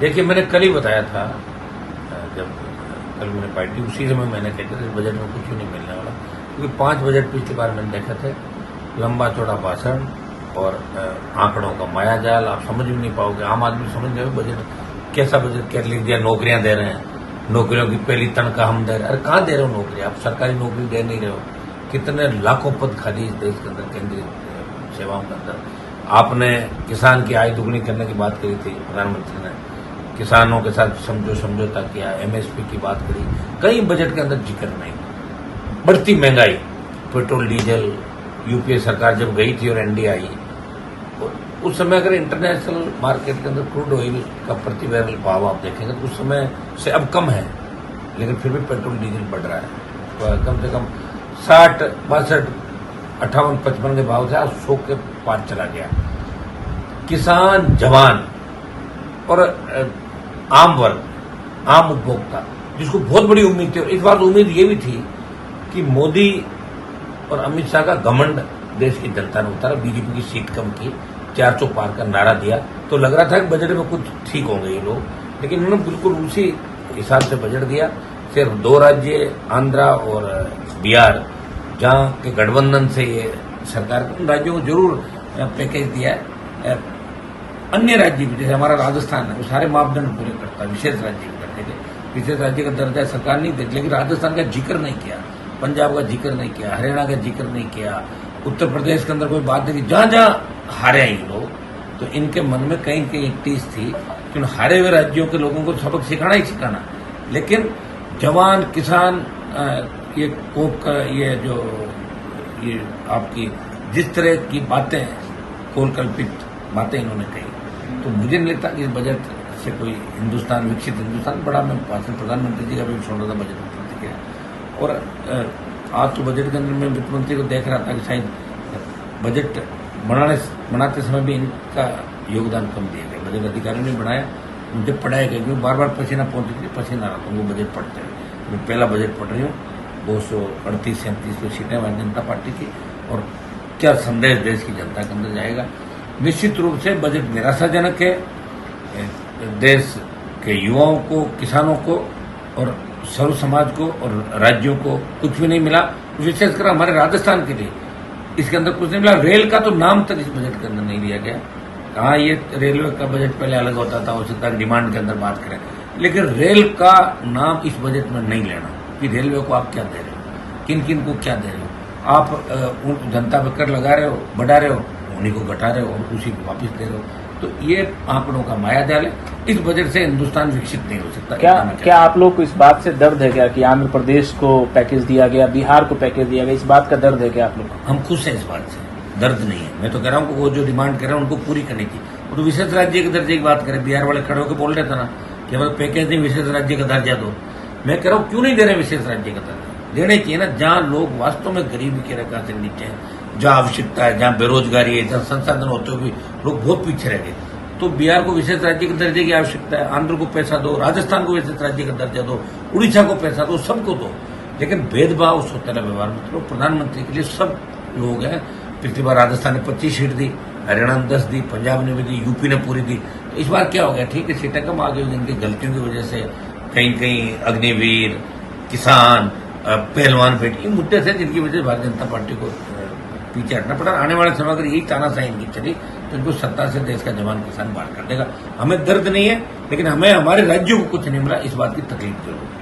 देखिए, मैंने कल ही बताया था, जब कल मैंने पार्टी उसी समय मैंने कहते थे बजट में कुछ भी नहीं मिलने वाला, क्योंकि 5 बजट पिछली बार मैंने देखे थे, लंबा चौड़ा भाषण और आंकड़ों का माया जाल। आप समझ भी नहीं पाओगे, आम आदमी समझ जाए बजट कैसा बजट क्या लिख दिया। नौकरियां दे रहे हैं, नौकरियों की पहली तनख्वाह हम दे रहे हैं। अरे कहाँ दे रहे हो नौकरी? आप सरकारी नौकरी दे नहीं रहे हो। कितने लाखों पद खाली इस देश के अंदर, केंद्रीय सेवाओं के अंदर। आपने किसान की आय दुगनी करने की बात करी थी, प्रधानमंत्री ने किसानों के साथ समझौता किया, एमएसपी की बात करी, कहीं बजट के अंदर जिक्र नहीं। बढ़ती महंगाई, पेट्रोल डीजल, यूपीए सरकार जब गई थी और एनडीए आई, उस समय अगर इंटरनेशनल मार्केट के अंदर क्रूड ऑयल का प्रति बैरल भाव आप देखेंगे तो उस समय से अब कम है, लेकिन फिर भी पेट्रोल डीजल बढ़ रहा है। तो कम से कम 60, 62, 58, 55 के भाव से आज 100 के पार चला गया। किसान, जवान और आम वर्ग, आम उपभोक्ता, जिसको बहुत बड़ी उम्मीद थी, और इस बार उम्मीद ये भी थी कि मोदी और अमित शाह का घमंड देश की जनता ने उतारा, बीजेपी की सीट कम की, 400 पार का नारा दिया, तो लग रहा था कि बजट में कुछ ठीक होंगे ये लोग, लेकिन उन्होंने बिल्कुल उसी हिसाब से बजट दिया। सिर्फ 2 राज्य, आंध्रा और बिहार, जहां के गठबंधन से ये सरकार, उन राज्यों को जरूर पैकेज दिया है। अन्य राज्य भी, जैसे हमारा राजस्थान है, वो सारे मापदंड पूरे करता है, विशेष राज्य भी करने के। विशेष राज्य का दर्जा सरकार नहीं देती, लेकिन राजस्थान का जिक्र नहीं किया, पंजाब का जिक्र नहीं किया, हरियाणा का जिक्र नहीं किया, उत्तर प्रदेश के अंदर कोई बात नहीं की। जहां जहां हारे ये लोग, तो इनके मन में कहीं कहीं एक टीस थी कि हारे हुए राज्यों के लोगों को सबक सिखाना ही सिखाना। लेकिन जवान, किसान, ये कोप का ये आपकी जिस तरह की बातें, कोलकल्पित बातें इन्होंने कही, तो मुझे नहीं लगता कि इस बजट से कोई हिंदुस्तान, विकसित हिंदुस्तान बड़ा। मैं भाषण प्रधानमंत्री जी का भी सुन रहा था बजट में, और आज तो बजट के अंदर मैं वित्त मंत्री को देख रहा था कि शायद बजट बनाते समय भी इनका योगदान कम दिया गया। बजट अधिकारियों ने बनाया, मुझे पढ़ाया गया, क्योंकि बार बार पसीना पहुंचती थी, पसीना आ रहा था, वो बजट पढ़ते हैं। मैं पहला बजट पढ़ रही हूँ, 238-37 सीटें भारतीय जनता पार्टी की, और क्या संदेश देश की जनता के अंदर जाएगा। निश्चित रूप से बजट निराशाजनक है। देश के युवाओं को, किसानों को और सर्व समाज को और राज्यों को कुछ भी नहीं मिला। विशेषकर हमारे राजस्थान के लिए इसके अंदर कुछ नहीं मिला। रेल का तो नाम तक इस बजट के अंदर नहीं लिया गया। कहाँ ये रेलवे का बजट पहले अलग होता था, हो सकता है डिमांड के अंदर बात करें, लेकिन रेल का नाम इस बजट में नहीं लेना कि रेलवे को आप क्या दे रहे हो, किन किन को क्या दे रहे हो। आप उन जनता पर कर लगा रहे हो, बढ़ा रहे हो, उन्हीं को घटा रहे हो और उसी को वापिस दे रहे हो। तो ये आंकड़ों का माया जाल है। इस बजट से हिंदुस्तान विकसित नहीं हो सकता। क्या आप लोग को इस बात से दर्द है क्या कि आंध्र प्रदेश को पैकेज दिया गया, बिहार को पैकेज दिया गया? इस बात का दर्द है क्या आप लोग को? हम खुश हैं, इस बात से दर्द नहीं है। मैं तो कह रहा हूँ कि वो जो डिमांड कर रहे हैं उनको पूरी करने की। वो तो विशेष राज्य के दर्जे की बात करें, बिहार वाले खड़े होकर बोल रहे थे ना कि हमारे पैकेज नहीं, विशेष राज्य का दर्जा दो। मैं कह रहा हूँ क्यों नहीं दे रहे विशेष राज्य का दर्जा? देने चाहिए ना, जहाँ लोग वास्तव में गरीबी की रेखा से नीचे हैं, जहाँ आवश्यकता है, जहाँ बेरोजगारी है, जहाँ संसाधन होते हुए भी लोग बहुत पीछे रह गए। तो बिहार को विशेष राज्य के दर्जे की आवश्यकता है, आंध्र को पैसा दो, राजस्थान को विशेष राज्य का दर्जा दो, उड़ीसा को पैसा दो, सबको दो। लेकिन भेदभाव सोतेला व्यवहार मतलब प्रधानमंत्री के लिए सब लोग हैं। पिछली बार राजस्थान ने 25 सीट दी, हरियाणा ने 10 दी, पंजाब ने भी दी, यूपी ने पूरी दी। तो इस बार क्या हो गया? ठीक है, सीटें कम आ गई, जिनकी गलतियों की वजह से कहीं कहीं अग्निवीर, किसान, पहलवान बेटी, ये मुद्दे थे जिनकी वजह से भारतीय जनता पार्टी को पीछे हटना पड़ा। आने वाले समय अगर यही तानाशाही इनकी चली तो इनको सत्ता से देश का जवान किसान बाहर कर देगा। हमें दर्द नहीं है, लेकिन हमें हमारे राज्यों को कुछ नहीं मिला, इस बात की तकलीफ जरूर है।